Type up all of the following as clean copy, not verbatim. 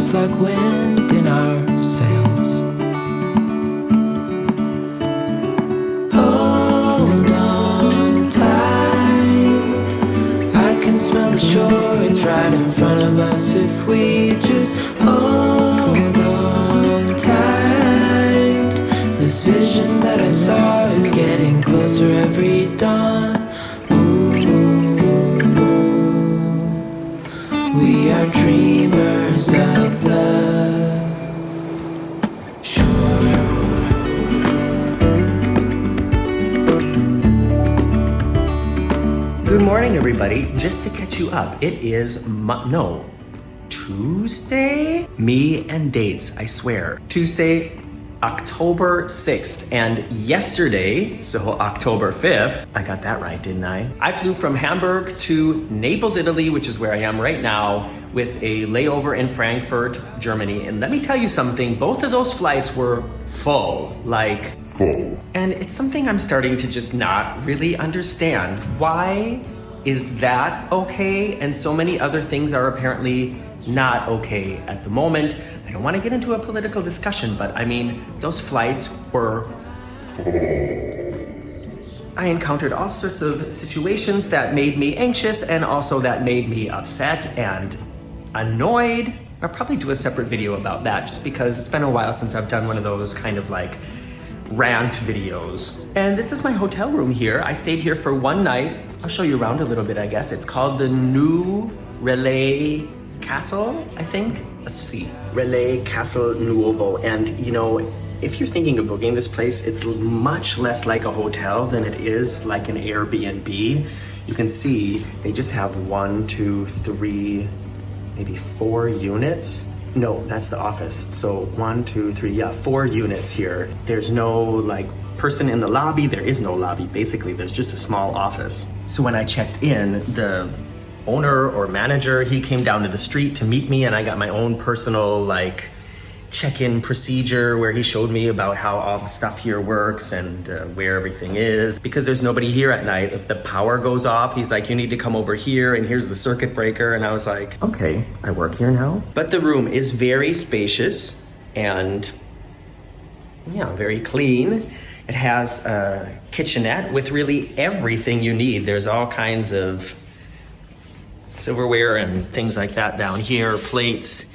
just like wind in our sails. Hold on tight, I can smell the shore, it's right in front of us if we just hold on tight. This vision that I saw is getting closer every dawn. We are dreamers of the shore. Good morning, everybody. Just to catch you up, it is Tuesday? Me and dates, I swear. Tuesday, October 6th, and yesterday, so October 5th, I got that right, didn't I? I flew from Hamburg to Naples, Italy, which is where I am right now, with a layover in Frankfurt, Germany. And let me tell you something, both of those flights were full. And it's something I'm starting to just not really understand. Why is that okay? And so many other things are apparently not okay at the moment. I don't want to get into a political discussion, but I mean, those flights were... I encountered all sorts of situations that made me anxious and also that made me upset and annoyed. I'll probably do a separate video about that just because it's been a while since I've done one of those kind of like rant videos. And this is my hotel room here. I stayed here for one night. I'll show you around a little bit, I guess. It's called the new Relais Castle, I think. Let's see. Relais Castel Nuovo. And you know, if you're thinking of booking this place, it's much less like a hotel than it is like an Air B&B. You can see they just have 1, 2, 3, maybe 4 units. No, that's the office. So 1, 2, 3, yeah, 4 units here. There's no like person in the lobby. There is no lobby. Basically, there's just a small office. So when I checked in, the owner or manager, he came down to the street to meet me, and I got my own personal like check-in procedure where he showed me about how all the stuff here works and where everything is, because there's nobody here at night. If the power goes off, he's like, you need to come over here and here's the circuit breaker. And I was like, okay, I work here now. But the room is very spacious and yeah, very clean. It has a kitchenette with really everything you need. There's all kinds of silverware and things like that down here, plates,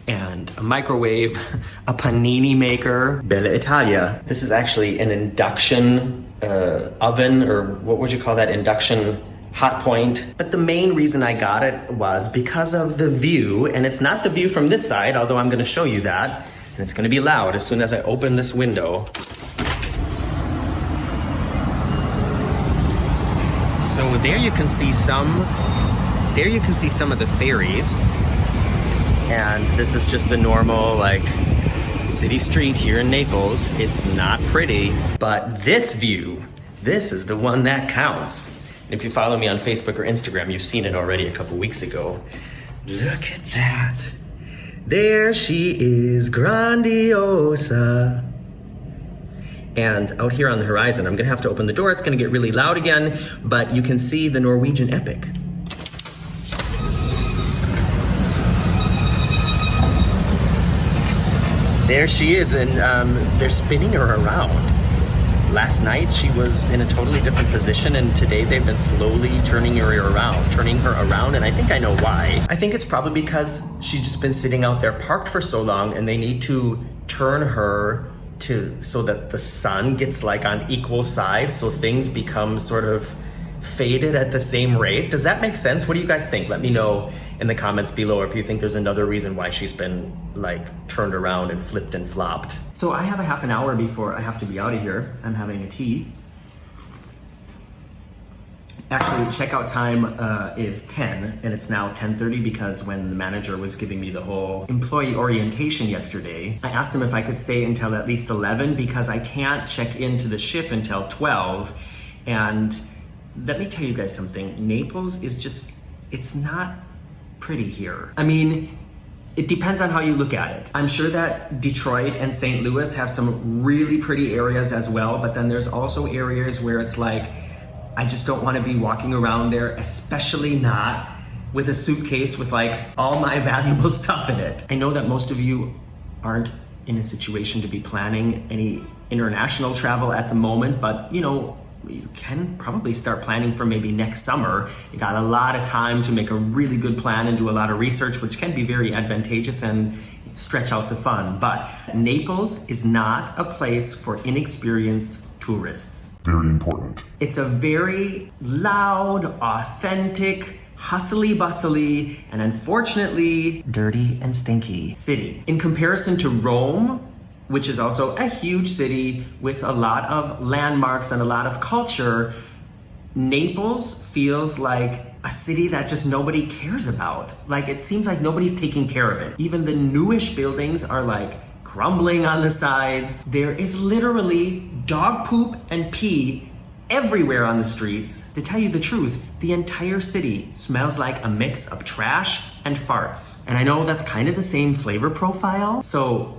and a microwave, a panini maker, Bella Italia. This is actually an induction oven, or what would you call that? Induction hot point. But the main reason I got it was because of the view, and it's not the view from this side, although I'm gonna show you that, and it's gonna be loud as soon as I open this window. So there you can see some of the ferries. And this is just a normal like city street here in Naples. It's not pretty, but this view, this is the one that counts. If you follow me on Facebook or Instagram, you've seen it already a couple weeks ago. Look at that. There she is, Grandiosa. And out here on the horizon, I'm gonna have to open the door. It's gonna get really loud again, but you can see the Norwegian Epic. There she is, and they're spinning her around. Last night she was in a totally different position, and today they've been slowly turning her around, and I think I know why. I think it's probably because she's just been sitting out there parked for so long, and they need to turn her so that the sun gets like on equal sides, so things become sort of faded at the same rate. Does that make sense? What do you guys think? Let me know in the comments below if you think there's another reason why she's been like turned around and flipped and flopped. So I have a half an hour before I have to be out of here. I'm having a tea. Actually, checkout time is 10, and it's now 10:30 because when the manager was giving me the whole employee orientation yesterday, I asked him if I could stay until at least 11 because I can't check into the ship until 12. And let me tell you guys something. Naples is just, it's not pretty here. I mean, it depends on how you look at it. I'm sure that Detroit and St. Louis have some really pretty areas as well, but then there's also areas where it's like, I just don't want to be walking around there, especially not with a suitcase with like all my valuable stuff in it. I know that most of you aren't in a situation to be planning any international travel at the moment, but you know, you can probably start planning for maybe next summer. You got a lot of time to make a really good plan and do a lot of research, which can be very advantageous and stretch out the fun. But Naples is not a place for inexperienced tourists. Very important. It's a very loud, authentic, hustly bustly, and unfortunately dirty and stinky city. In comparison to Rome, which is also a huge city with a lot of landmarks and a lot of culture, Naples feels like a city that just nobody cares about. Like, it seems like nobody's taking care of it. Even the newish buildings are like crumbling on the sides. There is literally dog poop and pee everywhere on the streets. To tell you the truth, the entire city smells like a mix of trash and farts. And I know that's kind of the same flavor profile, so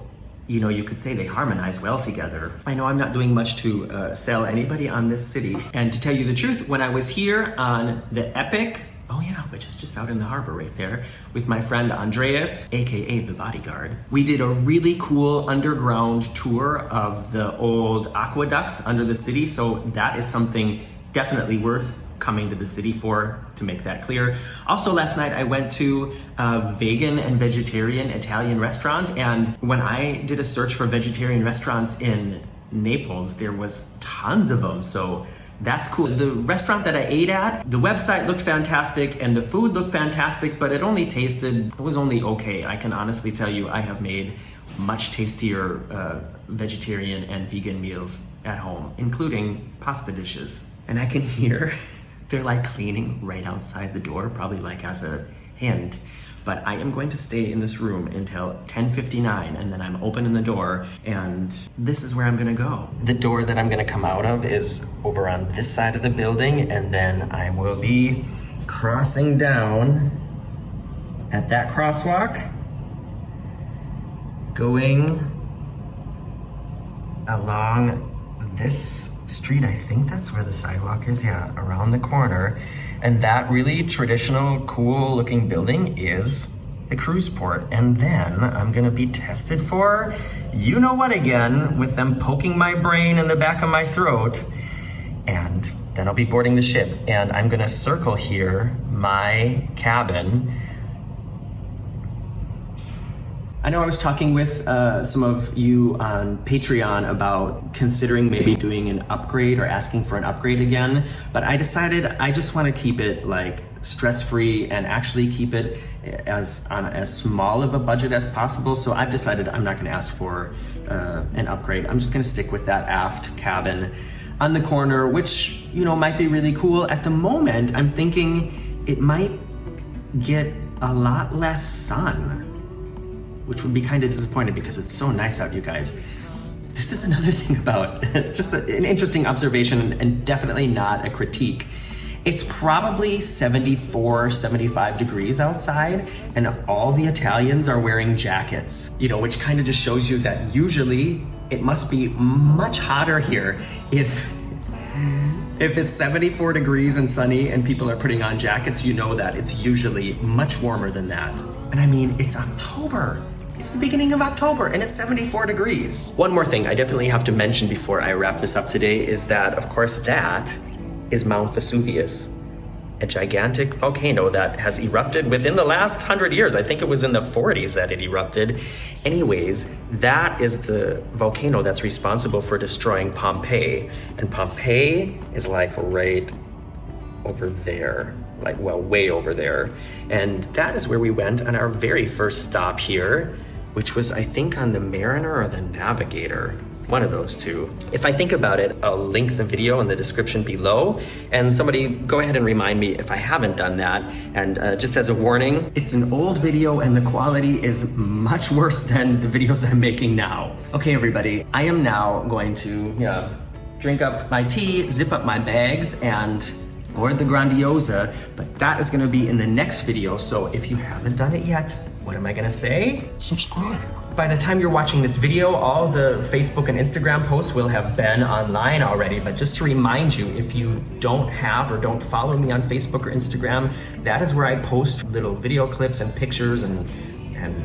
you know, you could say they harmonize well together. I know I'm not doing much to sell anybody on this city. And to tell you the truth, when I was here on the Epic, oh yeah, which is just out in the harbor right there, with my friend Andreas, AKA the bodyguard, we did a really cool underground tour of the old aqueducts under the city. So that is something definitely worth coming to the city for, to make that clear. Also, last night I went to a vegan and vegetarian Italian restaurant, and when I did a search for vegetarian restaurants in Naples, there was tons of them, so that's cool. The restaurant that I ate at, the website looked fantastic and the food looked fantastic, but it was only okay. I can honestly tell you I have made much tastier vegetarian and vegan meals at home, including pasta dishes. And I can hear they're like cleaning right outside the door, probably like as a hint. But I am going to stay in this room until 10:59, and then I'm opening the door, and this is where I'm gonna go. The door that I'm gonna come out of is over on this side of the building, and then I will be crossing down at that crosswalk, going along this street. I think that's where the sidewalk is, yeah, around the corner. And that really traditional, cool looking building is the cruise port. And then I'm gonna be tested for, you know what again, with them poking my brain in the back of my throat. And then I'll be boarding the ship. And I'm gonna circle here my cabin. I know I was talking with some of you on Patreon about considering maybe doing an upgrade or asking for an upgrade again, but I decided I just want to keep it like stress-free and actually keep it as small of a budget as possible. So I've decided I'm not going to ask for an upgrade. I'm just going to stick with that aft cabin on the corner, which, you know, might be really cool. At the moment, I'm thinking it might get a lot less sun, which would be kind of disappointing because it's so nice out, you guys. This is another thing about, just an interesting observation and definitely not a critique. It's probably 74, 75 degrees outside, and all the Italians are wearing jackets, you know, which kind of just shows you that usually it must be much hotter here if it's 74 degrees and sunny and people are putting on jackets. You know that it's usually much warmer than that. And I mean, it's October. It's the beginning of October and it's 74 degrees. One more thing I definitely have to mention before I wrap this up today is that, of course, that is Mount Vesuvius, a gigantic volcano that has erupted within the last 100 years. I think it was in the 40s that it erupted. Anyways, that is the volcano that's responsible for destroying Pompeii. And Pompeii is like right over there, like, well, way over there. And that is where we went on our very first stop here, which was, I think, on the Mariner or the Navigator, one of those two. If I think about it, I'll link the video in the description below, and somebody go ahead and remind me if I haven't done that. And just as a warning, it's an old video and the quality is much worse than the videos I'm making now. Okay, everybody, I am now going to drink up my tea, zip up my bags, and board the Grandiosa, but that is gonna be in the next video. So if you haven't done it yet, what am I gonna say? Subscribe. By the time you're watching this video, all the Facebook and Instagram posts will have been online already, but just to remind you, if you don't have or don't follow me on Facebook or Instagram, that is where I post little video clips and pictures and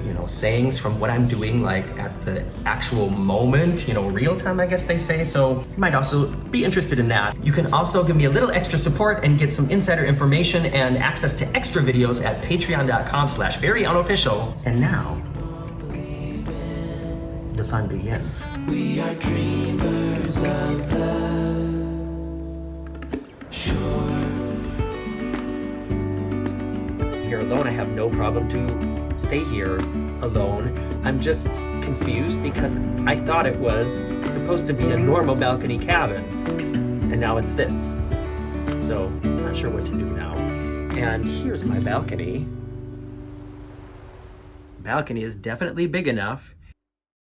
you know, sayings from what I'm doing, like at the actual moment, you know, real time, I guess they say. So you might also be interested in that. You can also give me a little extra support and get some insider information and access to extra videos at patreon.com/veryunofficial. And now, the fun begins. We are dreamers of the shore. Here alone, I have no problem to stay here alone. I'm just confused because I thought it was supposed to be a normal balcony cabin, and now it's this. So I'm not sure what to do now. And here's my balcony. Balcony is definitely big enough